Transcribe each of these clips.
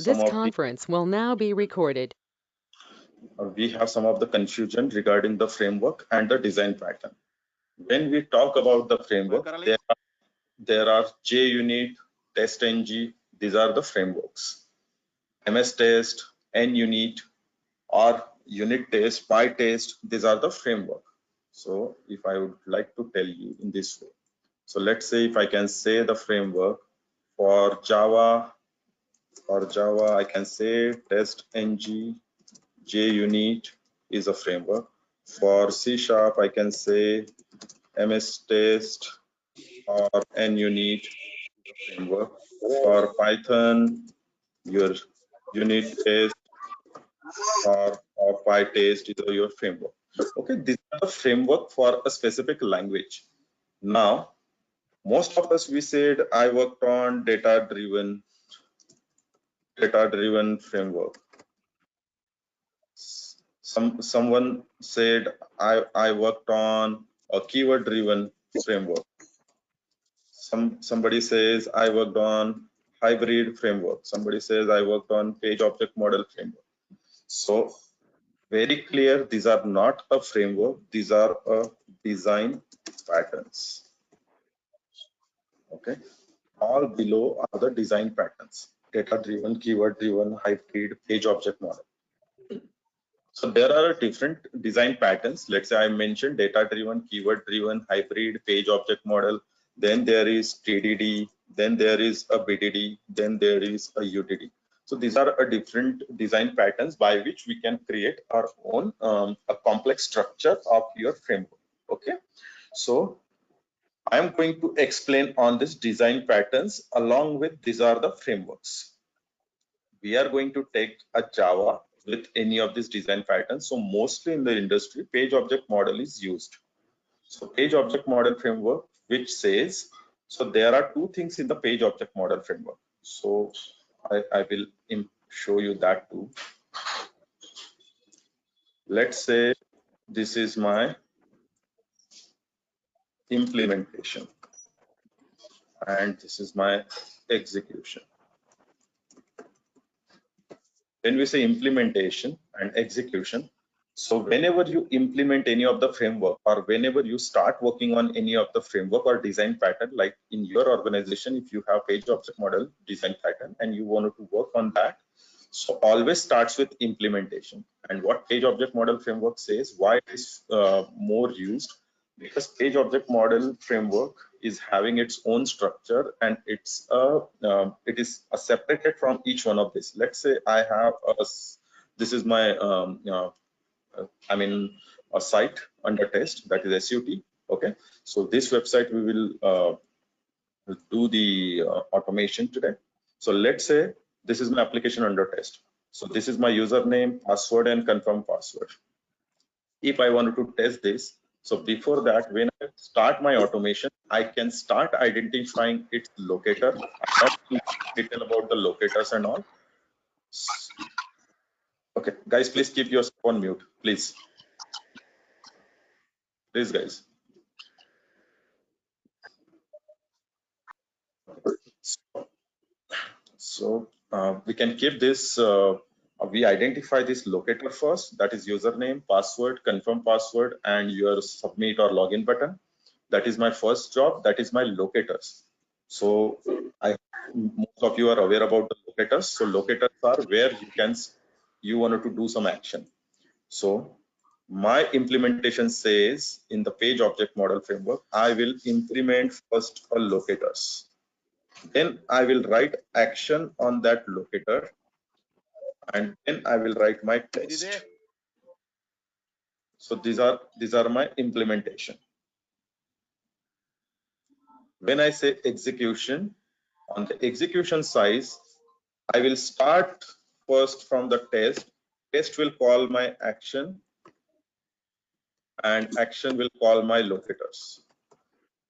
some This of conference will now be recorded. some of the confusion regarding the framework and the design pattern. When we talk about the framework, there are JUnit, TestNG. These are the frameworks. MS Test, NUnit, or unit test, PyTest. These are the framework. So if I would like to tell you in this way, so let's say if I can say the framework for Java, I can say TestNG, JUnit is a framework. For C#, I can say MS Test or NUnit is a framework. For Python, your unit test or PyTest is your framework. Okay, this is the framework for a specific language. Now, most of us, we said I worked on data-driven framework. Someone said I worked on a keyword-driven framework. Somebody says I worked on hybrid framework. Somebody says I worked on page object model framework. So very clear, these are not a framework, these are a design patterns. Okay, all below are the design patterns: data driven, keyword driven, hybrid, page object model. So there are different design patterns. Let's say I mentioned data driven, keyword driven, hybrid, page object model. Then there is TDD, then there is a BDD, then there is a UDD. So these are a different design patterns by which we can create our own a complex structure of your framework. Okay, so I am going to explain on this design patterns along with these are the frameworks. We are going to take a Java with any of these design patterns. So mostly in the industry, page object model is used. So page object model framework, which says, so there are two things in the page object model framework. So I will show you that too. Let's say this is my implementation and this is my execution. When we say implementation and execution, so whenever you implement any of the framework or whenever you start working on any of the framework or design pattern, like in your organization, if you have page object model design pattern and you wanted to work on that, so always starts with implementation. And what page object model framework says, why it is more used, because page object model framework is having its own structure and it is separated from each one of this. Let's say I have this is my I mean a site under test, that is SUT. Okay, so this website we will do the automation today. So let's say this is my application under test. So this is my username, password, and confirm password. If I wanted to test this, so before that, when I start my automation, I can start identifying its locator. I'm not in detail about the locators and all. Okay, guys, please keep yourself on mute, please. Please, guys. So we can keep this. We identify this locator first, that is username, password, confirm password, and your submit or login button. That is my first job. That is my locators. So most of you are aware about the locators. So locators are where you wanted to do some action. So my implementation says in the page object model framework, I will implement first a locators. Then I will write action on that locator, and then I will write my test. So these are my implementation. When I say execution, on the execution size, I will start first from the test. Test will call my action, and action will call my locators.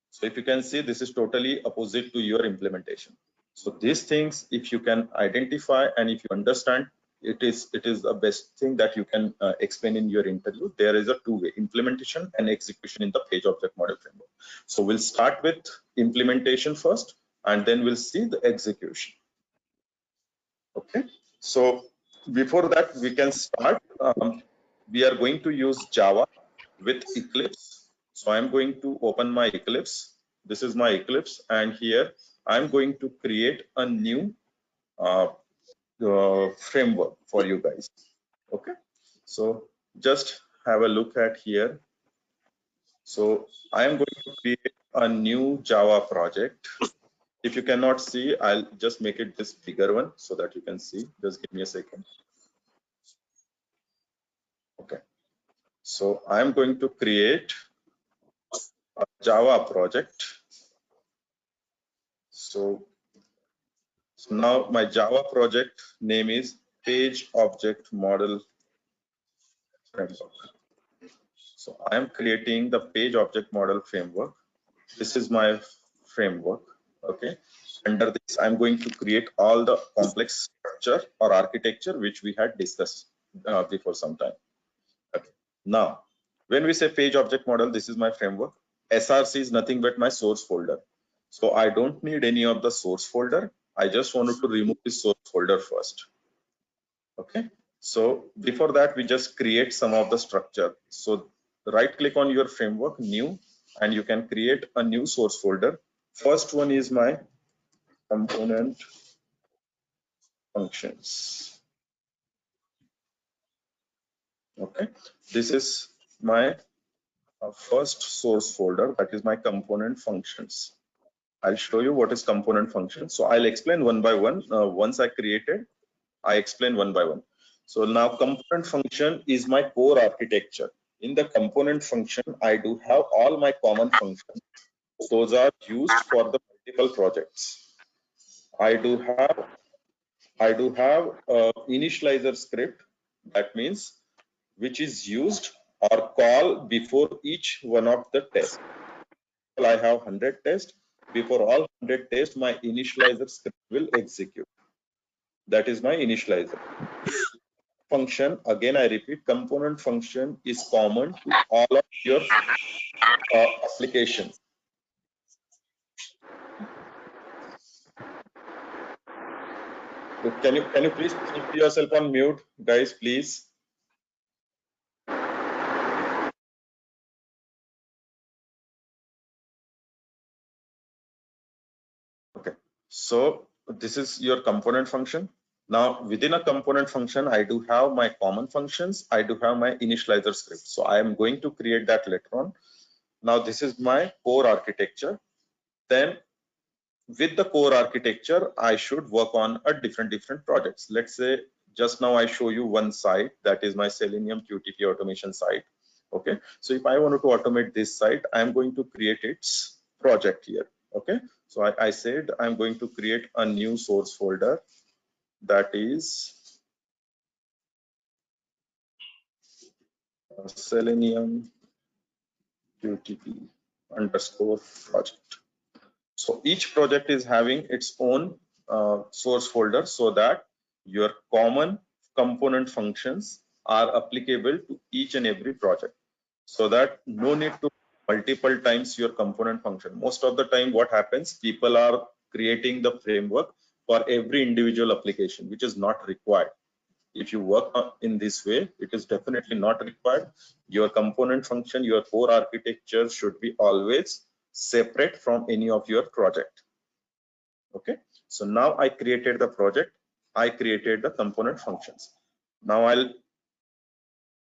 So if you can see, this is totally opposite to your implementation. So these things, if you can identify and if you understand, it is the best thing that you can explain in your interview. There is a two-way, implementation and execution in the page object model framework. So we'll start with implementation first, and then we'll see the execution. Okay, so before that we can start. We are going to use Java with Eclipse. So I'm going to open my Eclipse. This is my Eclipse, and here I'm going to create a new framework for you guys. Okay, so just have a look at here. So I am going to create a new Java project. If you cannot see, I'll just make it this bigger one so that you can see. Just give me a second. Okay, so I'm going to create a Java project. So now my Java project name is Page Object Model Framework. So I am creating the Page Object Model Framework. This is my framework. Okay, under this I'm going to create all the complex structure or architecture which we had discussed before some time. Okay, now when we say Page Object Model, this is my framework. SRC is nothing but my source folder. So I don't need any of the source folder. I just wanted to remove the source folder first. Okay, so before that we just create some of the structure. So right click on your framework, new, and you can create a new source folder. First one is my component functions. Okay, this is my first source folder, that is my component functions. I'll show you what is component function. So I'll explain one by one. Once I created, I explain one by one. So now component function is my core architecture. In the component function, I do have all my common functions. Those are used for the multiple projects. I do have a initializer script, that means which is used or call before each one of the tests. I have 100 tests. Before all 100 tests, my initializer script will execute. That is my initializer function. Again, I repeat, component function is common to all of your applications. So can you please keep yourself on mute, guys, please? Okay, so this is your component function. Now within a component function, I do have my common functions. I do have my initializer script. So I am going to create that later on. Now this is my core architecture. Then with the core architecture, I should work on a different projects. Let's say just now I show you one site, that is my Selenium QTP automation site. Okay, so if I wanted to automate this site, I'm going to create its project here. Okay, so I said I'm going to create a new source folder, that is Selenium QTP underscore project. So each project is having its own source folder, so that your common component functions are applicable to each and every project, so that no need to multiple times your component function. Most of the time what happens, people are creating the framework for every individual application, which is not required. If you work in this way, it is definitely not required. Your component function, your core architecture should be always separate from any of your project. Okay, so now I created the project, I created the component functions. Now I'll